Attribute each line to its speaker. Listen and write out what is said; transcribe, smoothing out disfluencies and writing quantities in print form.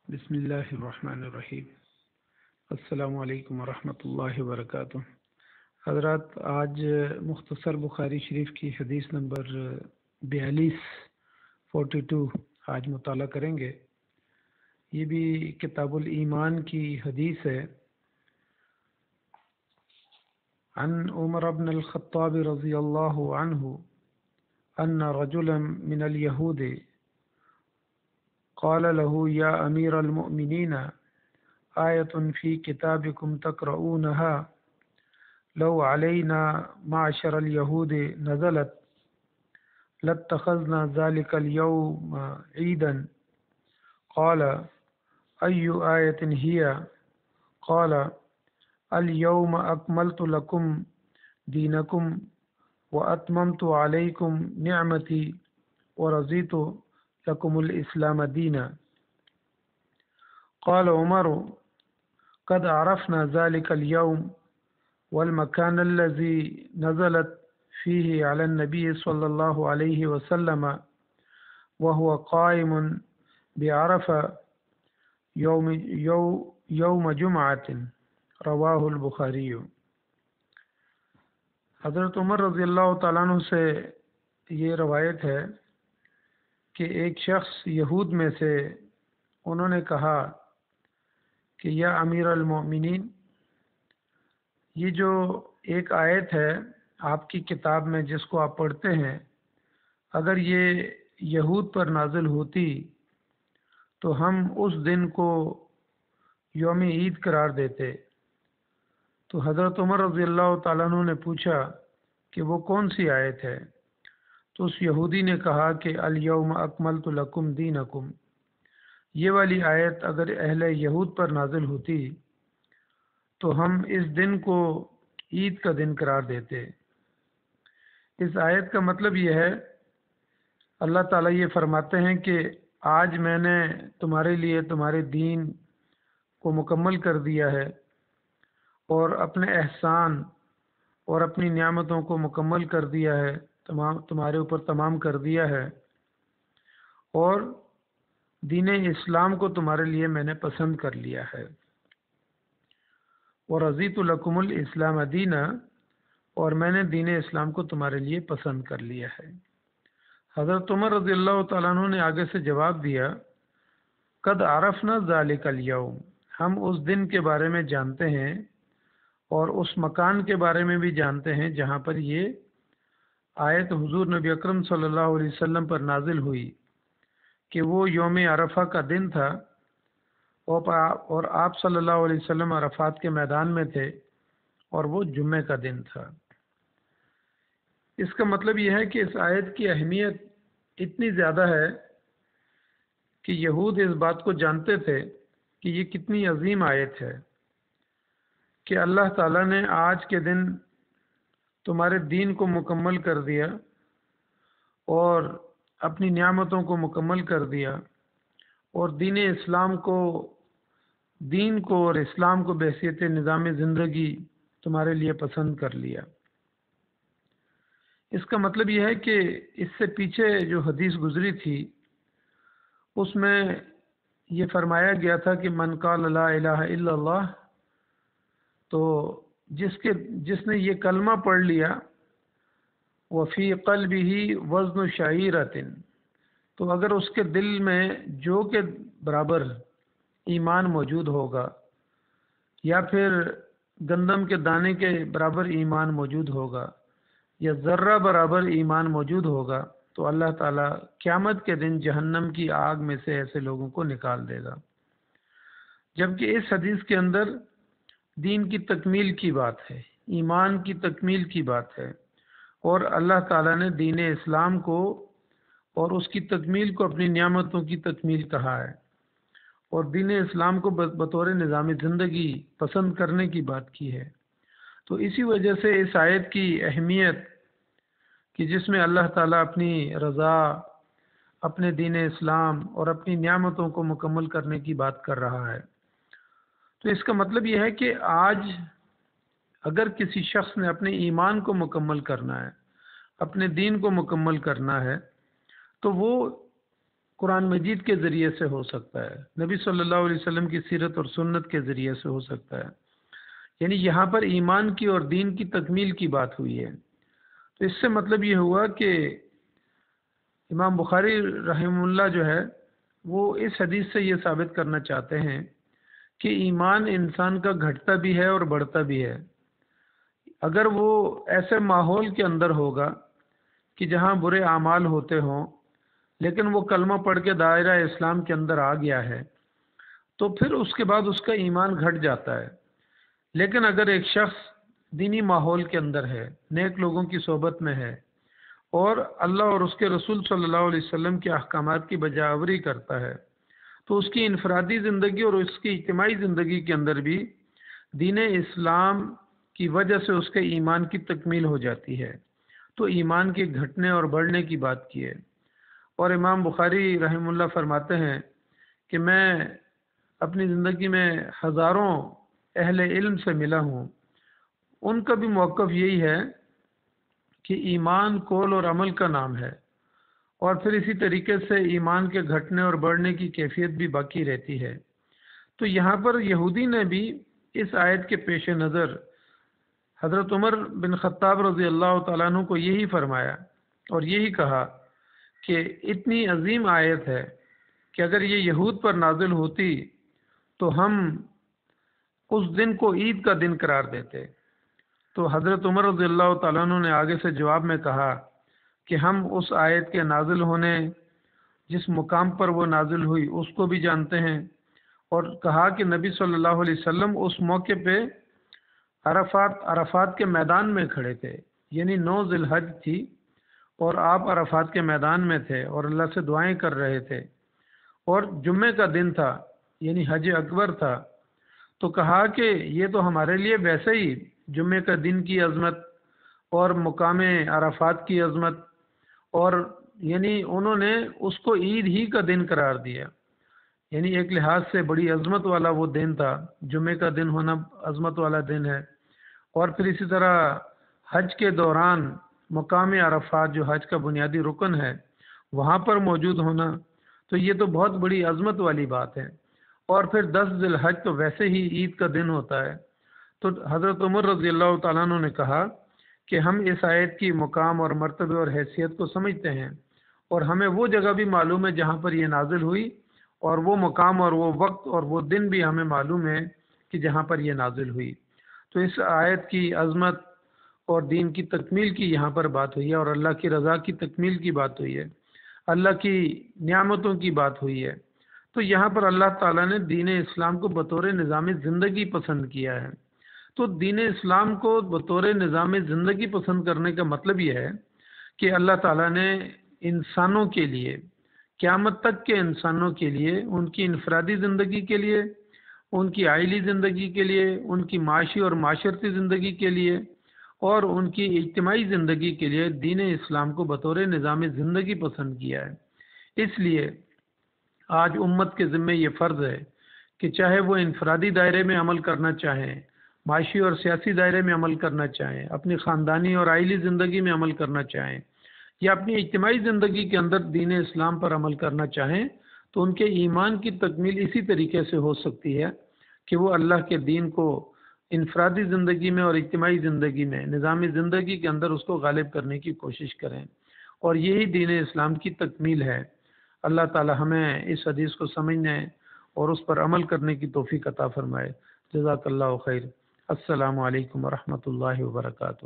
Speaker 1: بسم اللہ الرحمن الرحیم۔ السلام علیکم ورحمۃ اللہ وبرکاتہ۔ حضرات، آج مختصر بخاری شریف کی حدیث نمبر 42 آج مطالعہ کریں گے۔ یہ بھی کتاب الایمان کی حدیث ہے۔ عن عمر بن الخطاب رضی اللہ عنہ ان رجلا من اليہود قال له یا امیر المؤمنین آیت فی کتابکم تقرؤونها لو علینا معشر الیہود نزلت لاتخذنا ذلك اليوم عیدا قال ای آیت ہی قال اليوم اکملت لکم دینکم واتممت علیکم نعمتی ورضیت لکم الاسلام دینا۔ قال عمر قد عرفنا ذلك اليوم والمكان الذي نزلت فيه على النبي صلى الله عليه وسلم وهو قائم بعرفة يوم جمعة رواه البخاری۔ حضرت عمر رضی اللہ تعالیٰ عنہ سے یہ روایت ہے کہ ایک شخص یہود میں سے انہوں نے کہا کہ یا امیر المؤمنین، یہ جو ایک آیت ہے آپ کی کتاب میں جس کو آپ پڑھتے ہیں، اگر یہ یہود پر نازل ہوتی تو ہم اس دن کو یوم عید قرار دیتے۔ تو حضرت عمر رضی اللہ تعالیٰ عنہ نے پوچھا کہ وہ کون سی آیت ہے؟ تو اس یہودی نے کہا کہ الیوم اکملت لکم دینکم، یہ والی آیت اگر اہل یہود پر نازل ہوتی تو ہم اس دن کو عید کا دن قرار دیتے۔ اس آیت کا مطلب یہ ہے، اللہ تعالیٰ یہ فرماتے ہیں کہ آج میں نے تمہارے لیے تمہارے دین کو مکمل کر دیا ہے اور اپنے احسان اور اپنی نعمتوں کو مکمل کر دیا ہے، تمہارے اوپر تمام کر دیا ہے، اور دین اسلام کو تمہارے لیے میں نے پسند کر لیا ہے۔ وَرَضِيتُ لَكُمُ الْإِسْلَامَ دِينًا، اور میں نے دین اسلام کو تمہارے لیے پسند کر لیا ہے۔ حضرت عمر رضی اللہ تعالیٰ عنہ نے آگے سے جواب دیا، قد عرفنا ذلك اليوم، ہم اس دن کے بارے میں جانتے ہیں اور اس مکان کے بارے میں بھی جانتے ہیں جہاں پر یہ آیت حضور نبی اکرم صلی اللہ علیہ وسلم پر نازل ہوئی کہ وہ یوم عرفہ کا دن تھا اور آپ صلی اللہ علیہ وسلم عرفات کے میدان میں تھے اور وہ جمعے کا دن تھا۔ اس کا مطلب یہ ہے کہ اس آیت کی اہمیت اتنی زیادہ ہے کہ یہود اس بات کو جانتے تھے کہ یہ کتنی عظیم آیت ہے کہ اللہ تعالیٰ نے آج کے دن تمہارے دین کو مکمل کر دیا اور اپنی نعمتوں کو مکمل کر دیا اور دین اسلام کو اور اسلام کو بحیثیت نظام زندگی تمہارے لیے پسند کر لیا۔ اس کا مطلب یہ ہے کہ اس سے پیچھے جو حدیث گزری تھی اس میں یہ فرمایا گیا تھا کہ من قال لا الہ الا اللہ، تو جس نے یہ کلمہ پڑھ لیا، وفی قلبہ وزن شعیرۃ، تو اگر اس کے دل میں جو کے برابر ایمان موجود ہوگا یا پھر گندم کے دانے کے برابر ایمان موجود ہوگا یا ذرہ برابر ایمان موجود ہوگا، تو اللہ تعالیٰ قیامت کے دن جہنم کی آگ میں سے ایسے لوگوں کو نکال دے گا۔ جبکہ اس حدیث کے اندر دین کی تکمیل کی بات ہے، ایمان کی تکمیل کی بات ہے، اور اللہ تعالیٰ نے دین اسلام کو اور اس کی تکمیل کو اپنی نعمتوں کی تکمیل کہا ہے، اور دین اسلام کو بطور نظام زندگی پسند کرنے کی بات کی ہے۔ تو اسی وجہ سے اس آیت کی اہمیت کہ جس میں اللہ تعالیٰ اپنی رضا، اپنے دین اسلام اور اپنی نعمتوں کو مکمل کرنے کی بات کر رہا ہے، تو اس کا مطلب یہ ہے کہ آج اگر کسی شخص نے اپنے ایمان کو مکمل کرنا ہے، اپنے دین کو مکمل کرنا ہے، تو وہ قرآن مجید کے ذریعے سے ہو سکتا ہے، نبی صلی اللہ علیہ وسلم کی سیرت اور سنت کے ذریعے سے ہو سکتا ہے۔ یعنی یہاں پر ایمان کی اور دین کی تکمیل کی بات ہوئی ہے۔ تو اس سے مطلب یہ ہوا کہ امام بخاری رحمہ اللہ جو ہے وہ اس حدیث سے یہ ثابت کرنا چاہتے ہیں کہ ایمان انسان کا گھٹتا بھی ہے اور بڑھتا بھی ہے۔ اگر وہ ایسے ماحول کے اندر ہوگا کہ جہاں برے اعمال ہوتے ہوں، لیکن وہ کلمہ پڑھ کے دائرہ اسلام کے اندر آ گیا ہے، تو پھر اس کے بعد اس کا ایمان گھٹ جاتا ہے۔ لیکن اگر ایک شخص دینی ماحول کے اندر ہے، نیک لوگوں کی صحبت میں ہے، اور اللہ اور اس کے رسول صلی اللہ علیہ وسلم کے احکامات کی بجا آوری کرتا ہے، تو اس کی انفرادی زندگی اور اس کی اجتماعی زندگی کے اندر بھی دین اسلام کی وجہ سے اس کے ایمان کی تکمیل ہو جاتی ہے۔ تو ایمان کے گھٹنے اور بڑھنے کی بات کی ہے۔ اور امام بخاری رحمہ اللہ فرماتے ہیں کہ میں اپنی زندگی میں ہزاروں اہل علم سے ملا ہوں، ان کا بھی موقف یہی ہے کہ ایمان قول اور عمل کا نام ہے، اور پھر اسی طریقے سے ایمان کے گھٹنے اور بڑھنے کی کیفیت بھی باقی رہتی ہے۔ تو یہاں پر یہودی نے بھی اس آیت کے پیش نظر حضرت عمر بن خطاب رضی اللہ تعالیٰ عنہ کو یہی فرمایا اور یہی کہا کہ اتنی عظیم آیت ہے کہ اگر یہ یہود پر نازل ہوتی تو ہم اس دن کو عید کا دن قرار دیتے۔ تو حضرت عمر رضی اللہ تعالیٰ عنہ نے آگے سے جواب میں کہا کہ ہم اس آیت کے نازل ہونے، جس مقام پر وہ نازل ہوئی، اس کو بھی جانتے ہیں، اور کہا کہ نبی صلی اللہ علیہ وسلم اس موقع پہ عرفات کے میدان میں کھڑے تھے، یعنی 9 ذی الحج تھی اور آپ عرفات کے میدان میں تھے اور اللہ سے دعائیں کر رہے تھے، اور جمعے کا دن تھا، یعنی حج اکبر تھا۔ تو کہا کہ یہ تو ہمارے لیے ویسے ہی جمعے کا دن کی عظمت اور مقام عرفات کی عظمت، اور یعنی انہوں نے اس کو عید ہی کا دن قرار دیا، یعنی ایک لحاظ سے بڑی عظمت والا وہ دن تھا، جمعے کا دن ہونا عظمت والا دن ہے۔ اور پھر اسی طرح حج کے دوران مقام عرفات جو حج کا بنیادی رکن ہے وہاں پر موجود ہونا، تو یہ تو بہت بڑی عظمت والی بات ہے۔ اور پھر 10 ذی الحج تو ویسے ہی عید کا دن ہوتا ہے۔ تو حضرت عمر رضی اللہ تعالیٰ عنہ نے کہا کہ ہم اس آیت کی مقام اور مرتبے اور حیثیت کو سمجھتے ہیں، اور ہمیں وہ جگہ بھی معلوم ہے جہاں پر یہ نازل ہوئی، اور وہ مقام اور وہ وقت اور وہ دن بھی ہمیں معلوم ہے کہ جہاں پر یہ نازل ہوئی۔ تو اس آیت کی عظمت اور دین کی تکمیل کی یہاں پر بات ہوئی ہے، اور اللہ کی رضا کی تکمیل کی بات ہوئی ہے، اللہ کی نعمتوں کی بات ہوئی ہے۔ تو یہاں پر اللہ تعالیٰ نے دین اسلام کو بطور نظام زندگی پسند کیا ہے۔ تو دین اسلام کو بطور نظام زندگی پسند کرنے کا مطلب یہ ہے کہ اللہ تعالیٰ نے انسانوں کے لیے، قیامت تک کے انسانوں کے لیے، ان کی انفرادی زندگی کے لیے، ان کی عائلی زندگی کے لیے، ان کی معاشی اور معاشرتی زندگی کے لیے، اور ان کی اجتماعی زندگی کے لیے دین اسلام کو بطور نظام زندگی پسند کیا ہے۔ اس لیے آج امت کے ذمہ یہ فرض ہے کہ چاہے وہ انفرادی دائرے میں عمل کرنا چاہیں، معاشی اور سیاسی دائرے میں عمل کرنا چاہیں، اپنی خاندانی اور عائلی زندگی میں عمل کرنا چاہیں، یا اپنی اجتماعی زندگی کے اندر دین اسلام پر عمل کرنا چاہیں، تو ان کے ایمان کی تکمیل اسی طریقے سے ہو سکتی ہے کہ وہ اللہ کے دین کو انفرادی زندگی میں اور اجتماعی زندگی میں، نظامی زندگی کے اندر اس کو غالب کرنے کی کوشش کریں، اور یہی دین اسلام کی تکمیل ہے۔ اللہ تعالی ہمیں اس حدیث کو سمجھنے اور اس پر عمل کرنے کی توفیق عطا فرمائے۔ جزاک اللہ خیر۔ السلام علیکم ورحمۃ اللہ وبرکاتہ۔